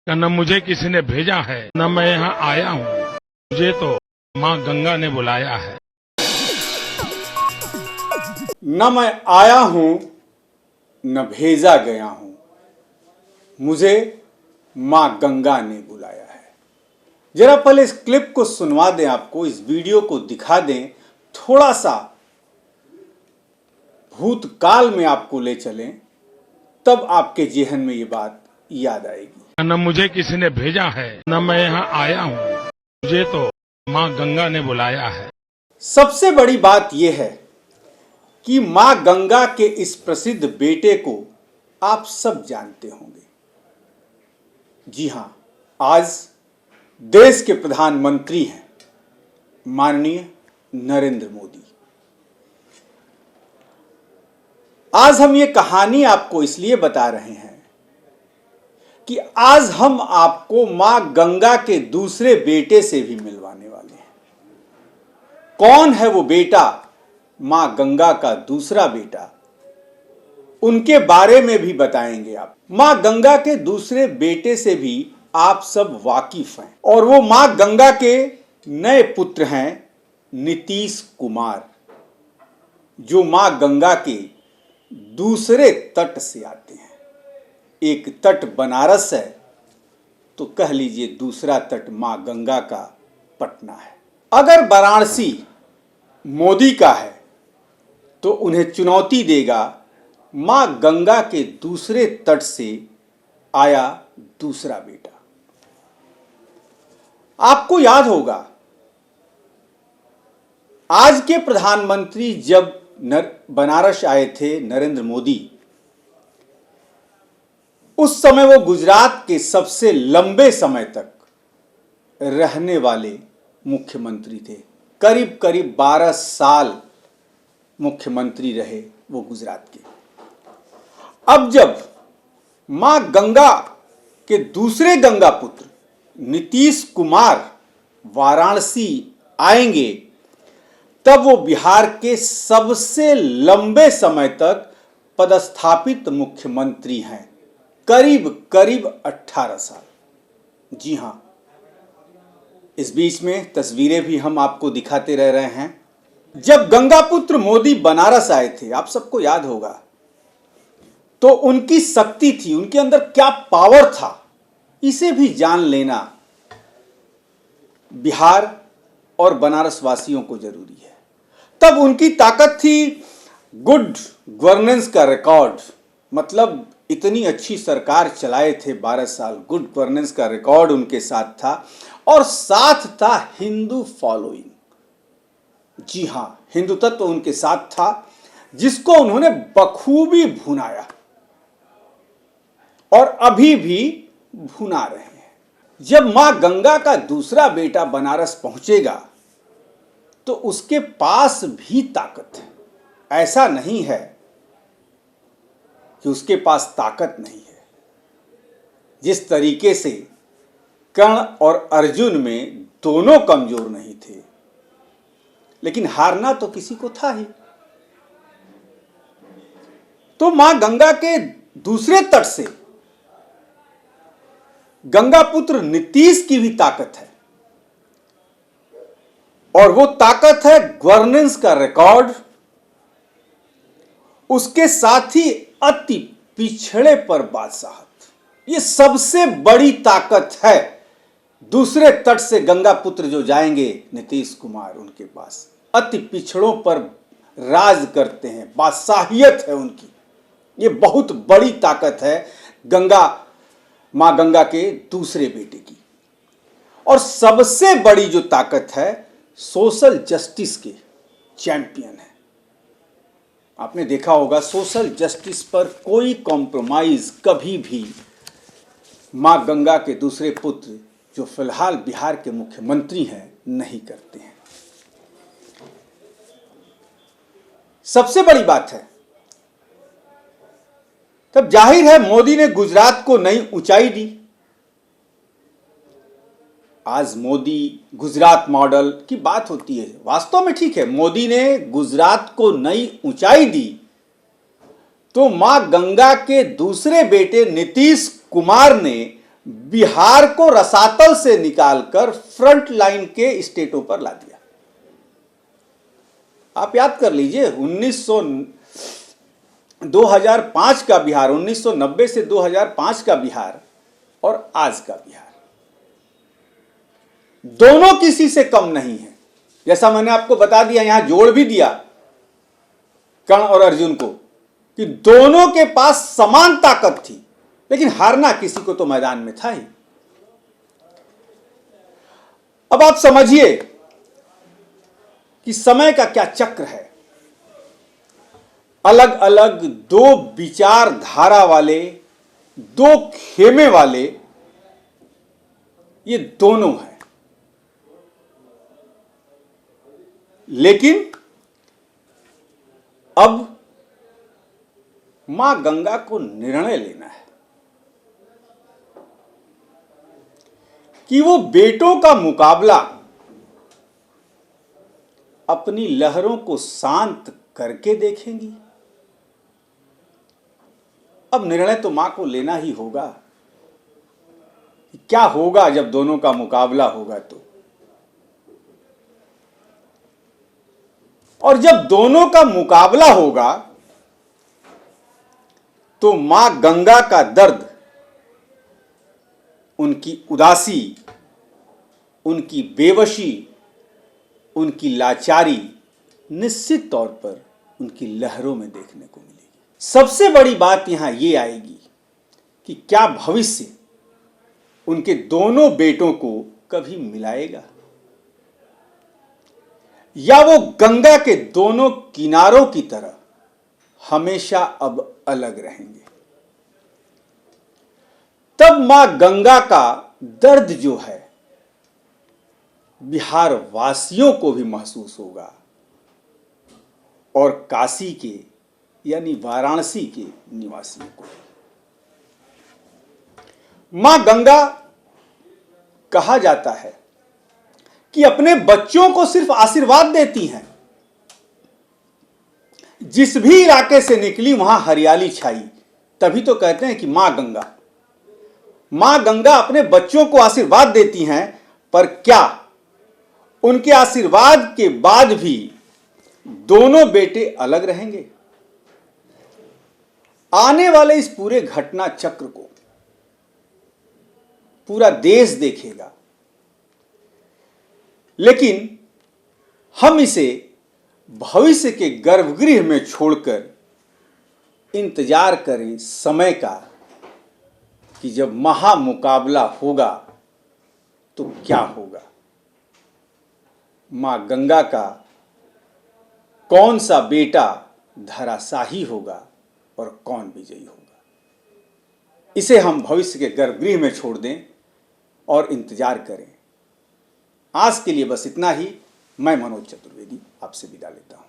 न मुझे किसी ने भेजा है न मैं यहाँ आया हूँ, मुझे तो माँ गंगा ने बुलाया है। न मैं आया हूँ न भेजा गया हूँ, मुझे माँ गंगा ने बुलाया है। जरा पहले इस क्लिप को सुनवा दें, आपको इस वीडियो को दिखा दें, थोड़ा सा भूतकाल में आपको ले चलें, तब आपके जेहन में ये बात याद आएगी। न मुझे किसी ने भेजा है न मैं यहाँ आया हूँ, मुझे तो माँ गंगा ने बुलाया है। सबसे बड़ी बात यह है कि मां गंगा के इस प्रसिद्ध बेटे को आप सब जानते होंगे। जी हां, आज देश के प्रधानमंत्री हैं माननीय नरेंद्र मोदी। आज हम ये कहानी आपको इसलिए बता रहे हैं कि आज हम आपको मां गंगा के दूसरे बेटे से भी मिलवाने वाले हैं। कौन है वो बेटा, मां गंगा का दूसरा बेटा, उनके बारे में भी बताएंगे आप। मां गंगा के दूसरे बेटे से भी आप सब वाकिफ हैं, और वो मां गंगा के नए पुत्र हैं नीतीश कुमार, जो मां गंगा के दूसरे तट से आते हैं। एक तट बनारस है तो कह लीजिए दूसरा तट मां गंगा का पटना है। अगर वाराणसी मोदी का है तो उन्हें चुनौती देगा मां गंगा के दूसरे तट से आया दूसरा बेटा। आपको याद होगा, आज के प्रधानमंत्री जब बनारस आए थे नरेंद्र मोदी, उस समय वो गुजरात के सबसे लंबे समय तक रहने वाले मुख्यमंत्री थे। करीब करीब 12 साल मुख्यमंत्री रहे वो गुजरात के। अब जब मां गंगा के दूसरे गंगा पुत्र नीतीश कुमार वाराणसी आएंगे, तब वो बिहार के सबसे लंबे समय तक पदस्थापित मुख्यमंत्री हैं, करीब करीब 18 साल। जी हां, इस बीच में तस्वीरें भी हम आपको दिखाते रह रहे हैं। जब गंगापुत्र मोदी बनारस आए थे, आप सबको याद होगा, तो उनकी शक्ति थी, उनके अंदर क्या पावर था, इसे भी जान लेना बिहार और बनारस वासियों को जरूरी है। तब उनकी ताकत थी गुड गवर्नेंस का रिकॉर्ड, मतलब इतनी अच्छी सरकार चलाए थे 12 साल, गुड गवर्नेंस का रिकॉर्ड उनके साथ था, और साथ था हिंदू फॉलोइंग। जी हां, हिंदू तत्व उनके साथ था, जिसको उन्होंने बखूबी भुनाया और अभी भी भुना रहे हैं। जब मां गंगा का दूसरा बेटा बनारस पहुंचेगा तो उसके पास भी ताकत है। ऐसा नहीं है कि उसके पास ताकत नहीं है। जिस तरीके से कर्ण और अर्जुन में दोनों कमजोर नहीं थे, लेकिन हारना तो किसी को था ही। तो मां गंगा के दूसरे तट से गंगा पुत्र नीतीश की भी ताकत है, और वो ताकत है गवर्नेंस का रिकॉर्ड, उसके साथ ही अति पिछड़े पर बादशाहत। ये सबसे बड़ी ताकत है। दूसरे तट से गंगा पुत्र जो जाएंगे नीतीश कुमार, उनके पास अति पिछड़ों पर राज करते हैं, बादशाहियत है उनकी। ये बहुत बड़ी ताकत है मां गंगा के दूसरे बेटे की। और सबसे बड़ी जो ताकत है, सोशल जस्टिस के चैंपियन है। आपने देखा होगा, सोशल जस्टिस पर कोई कॉम्प्रोमाइज कभी भी मां गंगा के दूसरे पुत्र, जो फिलहाल बिहार के मुख्यमंत्री हैं, नहीं करते हैं। सबसे बड़ी बात है, तब जाहिर है मोदी ने गुजरात को नई ऊंचाई दी। आज मोदी गुजरात मॉडल की बात होती है, वास्तव में ठीक है, मोदी ने गुजरात को नई ऊंचाई दी, तो मां गंगा के दूसरे बेटे नीतीश कुमार ने बिहार को रसातल से निकालकर फ्रंट लाइन के स्टेटों पर ला दिया। आप याद कर लीजिए 2005 का बिहार, 1990 से 2005 का बिहार और आज का बिहार दोनों किसी से कम नहीं है। जैसा मैंने आपको बता दिया, यहां जोड़ भी दिया कर्ण और अर्जुन को कि दोनों के पास समान ताकत थी, लेकिन हारना किसी को तो मैदान में था ही। अब आप समझिए कि समय का क्या चक्र है। अलग अलग दो विचारधारा वाले, दो खेमे वाले ये दोनों हैं, लेकिन अब मां गंगा को निर्णय लेना है कि वो बेटों का मुकाबला अपनी लहरों को शांत करके देखेंगी। अब निर्णय तो मां को लेना ही होगा। क्या होगा जब दोनों का मुकाबला होगा तो, और जब दोनों का मुकाबला होगा तो मां गंगा का दर्द, उनकी उदासी, उनकी बेवशी, उनकी लाचारी निश्चित तौर पर उनकी लहरों में देखने को मिलेगी। सबसे बड़ी बात यहां यह आएगी कि क्या भविष्य उनके दोनों बेटों को कभी मिलाएगा, या वो गंगा के दोनों किनारों की तरह हमेशा अब अलग रहेंगे। तब मां गंगा का दर्द जो है बिहार वासियों को भी महसूस होगा और काशी के यानी वाराणसी के निवासियों को। मां गंगा कहा जाता है कि अपने बच्चों को सिर्फ आशीर्वाद देती हैं। जिस भी इलाके से निकली वहां हरियाली छाई, तभी तो कहते हैं कि मां गंगा अपने बच्चों को आशीर्वाद देती हैं। पर क्या उनके आशीर्वाद के बाद भी दोनों बेटे अलग रहेंगे? आने वाले इस पूरे घटना चक्र को पूरा देश देखेगा, लेकिन हम इसे भविष्य के गर्भगृह में छोड़कर इंतजार करें समय का कि जब महामुकाबला होगा तो क्या होगा। मां गंगा का कौन सा बेटा धराशाही होगा और कौन विजयी होगा, इसे हम भविष्य के गर्भगृह में छोड़ दें और इंतजार करें। आज के लिए बस इतना ही। मैं मनोज चतुर्वेदी आपसे विदा लेता हूं।